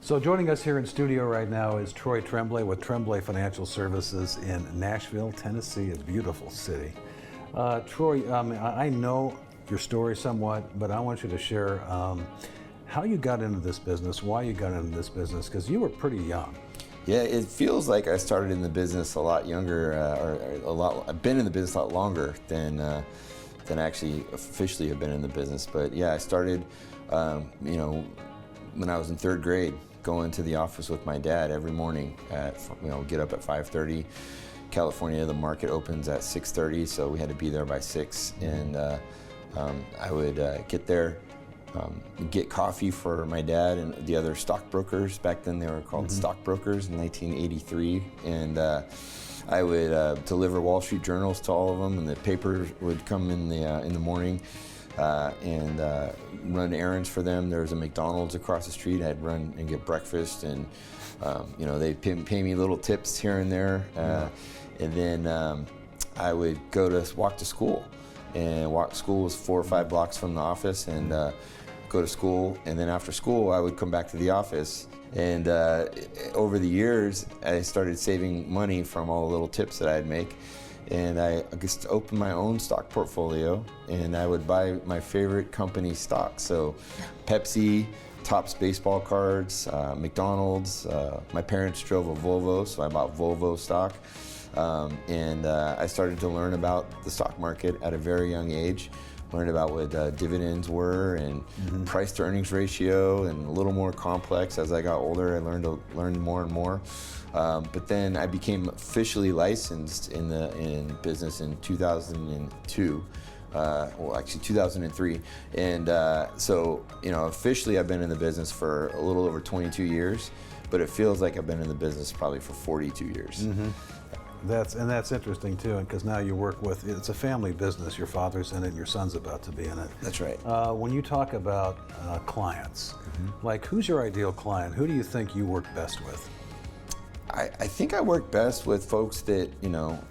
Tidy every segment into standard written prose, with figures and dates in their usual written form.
So joining us here in studio right now is Troy Tremblay with Tremblay Financial Services in Nashville, Tennessee, a beautiful city. Troy, I know your story somewhat, but I want you to share how you got into this business, why you got into this business, because you were pretty young. Yeah, it feels like I started in the business a lot younger, I've been in the business a lot longer than actually officially have been in the business. But yeah, I started, when I was in third grade, going to the office with my dad every morning get up at 5:30. California, the market opens at 6:30, so we had to be there by 6. And I would get there, get coffee for my dad and the other stockbrokers. Back then they were called stockbrokers in 1983. And I would deliver Wall Street journals to all of them, and the papers would come in the morning. And run errands for them. There was a McDonald's across the street. I'd run and get breakfast, and they'd pay me little tips here and there. And then I would walk to school, and school was 4 or 5 blocks from the office, and go to school. And then after school, I would come back to the office. And over the years, I started saving money from all the little tips that I'd make. And I just opened my own stock portfolio, and I would buy my favorite company stocks. So Pepsi, Topps baseball cards, McDonald's. My parents drove a Volvo, so I bought Volvo stock. And I started to learn about the stock market at a very young age. Learned about what dividends were and price to earnings ratio, and a little more complex as I got older. I learned more and more. But then I became officially licensed in business in 2002. Actually 2003. And so officially I've been in the business for a little over 22 years, but it feels like I've been in the business probably for 42 years. That's interesting too, because now you work with, it's a family business. Your father's in it, and your son's about to be in it. That's right. When you talk about clients, like who's your ideal client? Who do you think you work best with? I think I work best with folks that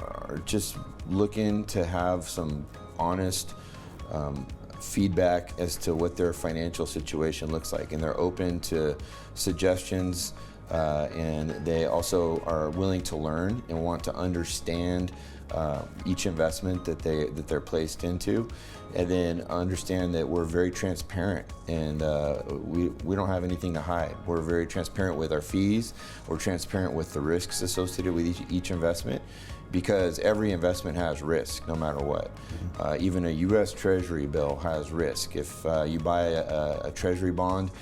are just looking to have some honest feedback as to what their financial situation looks like, and they're open to suggestions. And they also are willing to learn and want to understand each investment that they're placed into, and then understand that we're very transparent, and we don't have anything to hide. We're very transparent with our fees. We're transparent with the risks associated with each investment, because every investment has risk, no matter what. Even a U.S. Treasury bill has risk. If you buy a Treasury bond,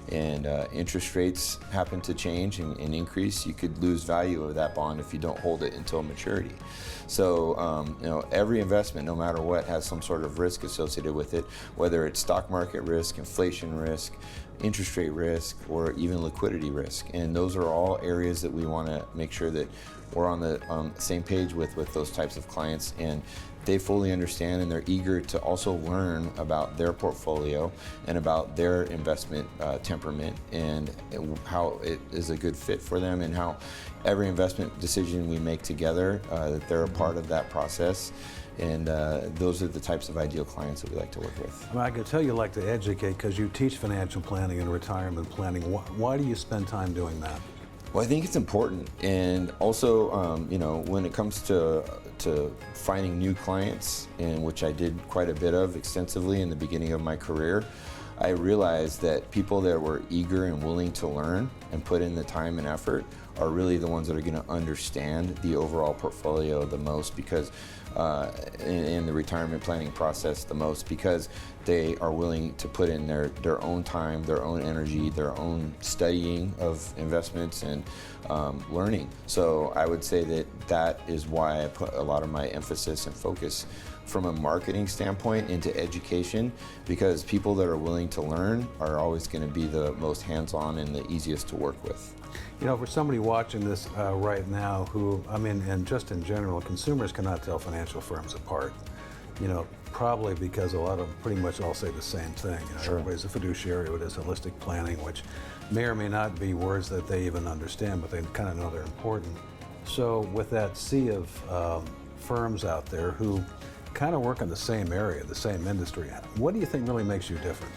and interest rates happen to change and increase, you could lose value of that bond if you don't hold it until maturity. So every investment, no matter what, has some sort of risk associated with it, whether it's stock market risk, inflation risk, interest rate risk, or even liquidity risk. And those are all areas that we want to make sure that we're on the same page with those types of clients, and they fully understand, and they're eager to also learn about their portfolio and about their investment temperament, and how it is a good fit for them, and how every investment decision we make together, that they're a part of that process. And those are the types of ideal clients that we like to work with. I can tell you like to educate, because you teach financial planning and retirement planning. Why do you spend time doing that? Well, I think it's important, and also, when it comes to finding new clients, in which I did quite a bit of extensively in the beginning of my career, I realized that people that were eager and willing to learn and put in the time and effort are really the ones that are going to understand the overall portfolio the most, because in the retirement planning process the most, because they are willing to put in their own time, their own energy, their own studying of investments and learning. So I would say that is why I put a lot of my emphasis and focus from a marketing standpoint into education, because people that are willing to learn are always going to be the most hands-on and the easiest to work with. For somebody watching this right now who, and just in general, consumers cannot tell financial firms apart. Probably because a lot of them pretty much all say the same thing. Sure. Everybody's a fiduciary, what is holistic planning, which may or may not be words that they even understand, but they kind of know they're important. So with that sea of firms out there who kind of work in the same area, the same industry, what do you think really makes you different?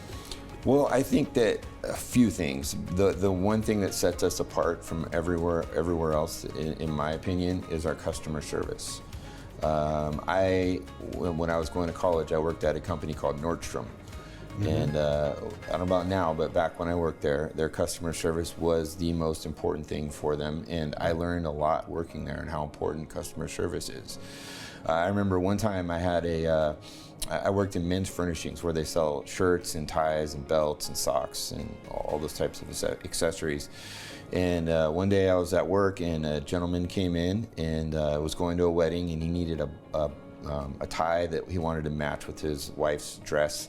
Well, I think that a few things. The one thing that sets us apart from everywhere else, in my opinion, is our customer service. When I was going to college, I worked at a company called Nordstrom. And I don't know about now, but back when I worked there, their customer service was the most important thing for them. And I learned a lot working there and how important customer service is. I remember one time I worked in men's furnishings where they sell shirts and ties and belts and socks and all those types of accessories. And one day I was at work and a gentleman came in and was going to a wedding, and he needed a tie that he wanted to match with his wife's dress.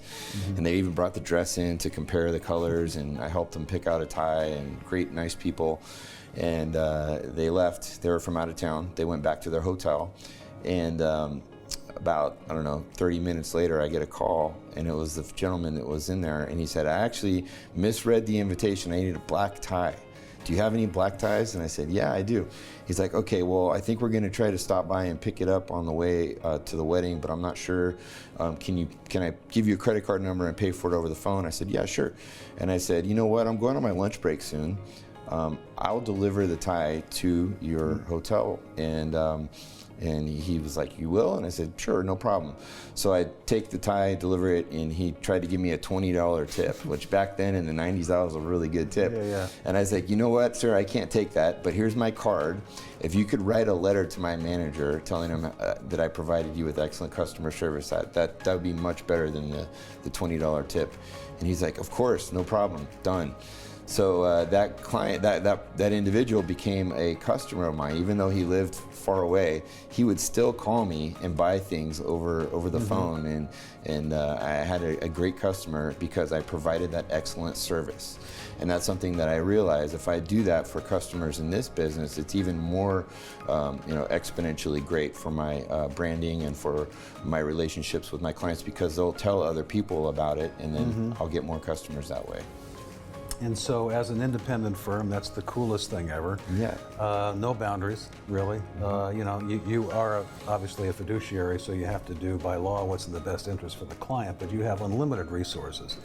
And they even brought the dress in to compare the colors, and I helped them pick out a tie, and great, nice people. And they left. They were from out of town. They went back to their hotel. And about, I don't know, 30 minutes later, I get a call, and it was the gentleman that was in there, and he said, I actually misread the invitation. I needed a black tie. Do you have any black ties? And I said, yeah, I do. He's like, okay, well, I think we're going to try to stop by and pick it up on the way to the wedding, but I'm not sure. Can I give you a credit card number and pay for it over the phone? I said, yeah, sure. And I said, you know what? I'm going on my lunch break soon. I'll deliver the tie to your hotel. And he was like, you will? And I said, sure, no problem. So I take the tie, deliver it, and he tried to give me a $20 tip, which back then in the 90s, that was a really good tip. Yeah. And I was like, you know what, sir, I can't take that, but here's my card. If you could write a letter to my manager telling him that I provided you with excellent customer service, that would be much better than the $20 tip. And he's like, of course, no problem, done. So that client, that individual became a customer of mine. Even though he lived far away, he would still call me and buy things over the phone. And I had a great customer because I provided that excellent service. And that's something that I realized if I do that for customers in this business, it's even more exponentially great for my branding and for my relationships with my clients, because they'll tell other people about it, and then I'll get more customers that way. And so as an independent firm, that's the coolest thing ever. Yeah. No boundaries, really. You are obviously a fiduciary, so you have to do by law what's in the best interest for the client, but you have unlimited resources.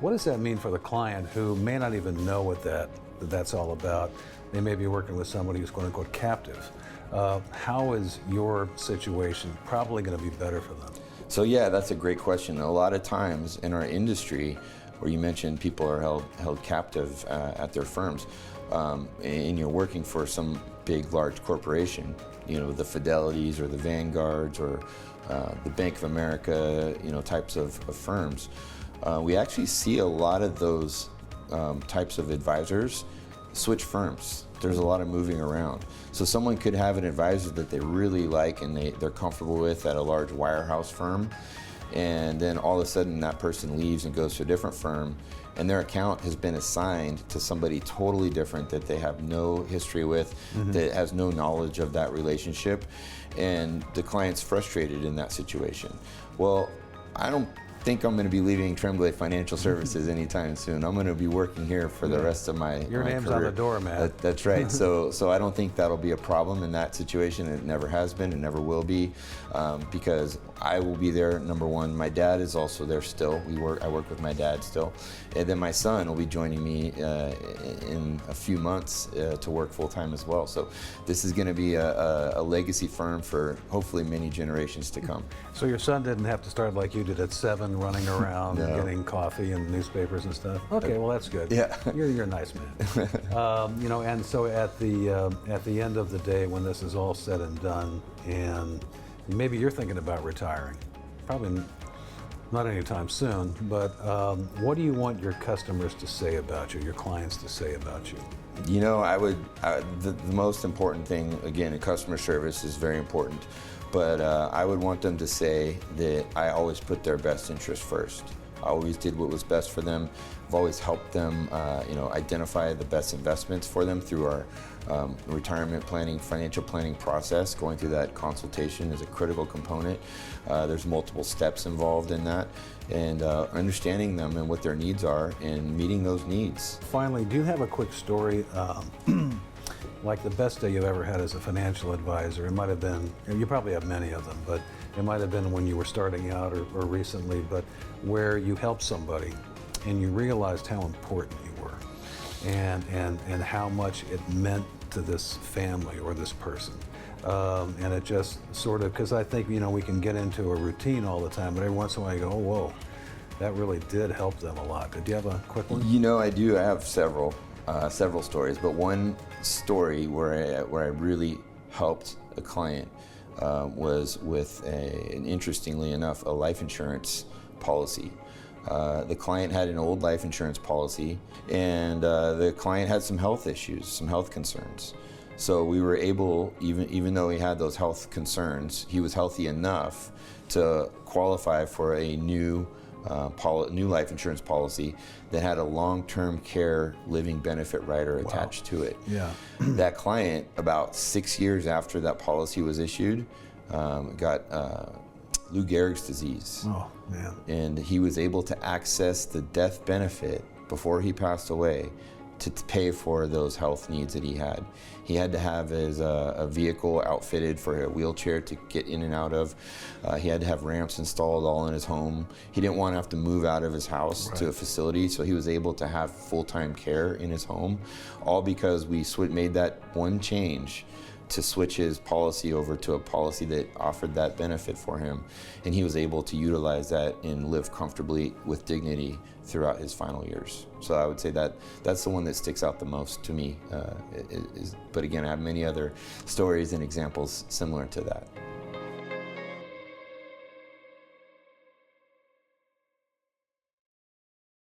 What does that mean for the client who may not even know what that's all about? They may be working with somebody who's quote unquote captive. How is your situation probably going to be better for them? So yeah, that's a great question. A lot of times in our industry, where you mentioned people are held captive at their firms, and you're working for some big, large corporation, the Fidelities or the Vanguards or the Bank of America, types of firms. We actually see a lot of those types of advisors switch firms. There's a lot of moving around. So someone could have an advisor that they really like and they're comfortable with at a large wirehouse firm, and then all of a sudden that person leaves and goes to a different firm, and their account has been assigned to somebody totally different that they have no history with, that has no knowledge of that relationship, and the client's frustrated in that situation. Well, I don't think I'm going to be leaving Tremblay Financial Services anytime soon. I'm going to be working here for the rest of my Your name's career. on the door, man. That's right. So I don't think that'll be a problem in that situation. It never has been. It never will be, because I will be there. Number one, my dad is also there still. I work with my dad still, and then my son will be joining me in a few months to work full time as well. So this is going to be a legacy firm for hopefully many generations to come. So your son didn't have to start like you did at 7, running around No. and getting coffee and newspapers and stuff. Okay, well that's good. Yeah. You're a nice man. And so at the end of the day, when this is all said and done, and maybe you're thinking about retiring, probably not anytime soon, but what do you want your customers to say about you, your clients to say about you? The most important thing, again, in customer service is very important, but I would want them to say that I always put their best interest first. I always did what was best for them. I've always helped them, identify the best investments for them through our retirement planning, financial planning process. Going through that consultation is a critical component. There's multiple steps involved in that, and understanding them and what their needs are and meeting those needs. Finally, do you have a quick story, like the best day you've ever had as a financial advisor? It might have been, you probably have many of them, but it might have been when you were starting out or recently, but where you helped somebody and you realized how important you were, and how much it meant to this family or this person. And it just sort of, because I think, we can get into a routine all the time, but every once in a while you go, oh, whoa, that really did help them a lot. Do you have a quick one? I do. I have several stories, but one story where I really helped a client was with interestingly enough, a life insurance policy. The client had an old life insurance policy, and the client had some health issues, some health concerns. So we were able, even though he had those health concerns, he was healthy enough to qualify for a new life insurance policy that had a long-term care living benefit rider attached to it. Yeah. That client, about 6 years after that policy was issued, got Lou Gehrig's disease. Oh, man. And he was able to access the death benefit before he passed away to pay for those health needs that he had. He had to have his a vehicle outfitted for a wheelchair to get in and out of. He had to have ramps installed all in his home. He didn't want to have to move out of his house to a facility, so he was able to have full-time care in his home, all because we made that one change to switch his policy over to a policy that offered that benefit for him. And he was able to utilize that and live comfortably with dignity throughout his final years. So I would say that that's the one that sticks out the most to me. But again, I have many other stories and examples similar to that.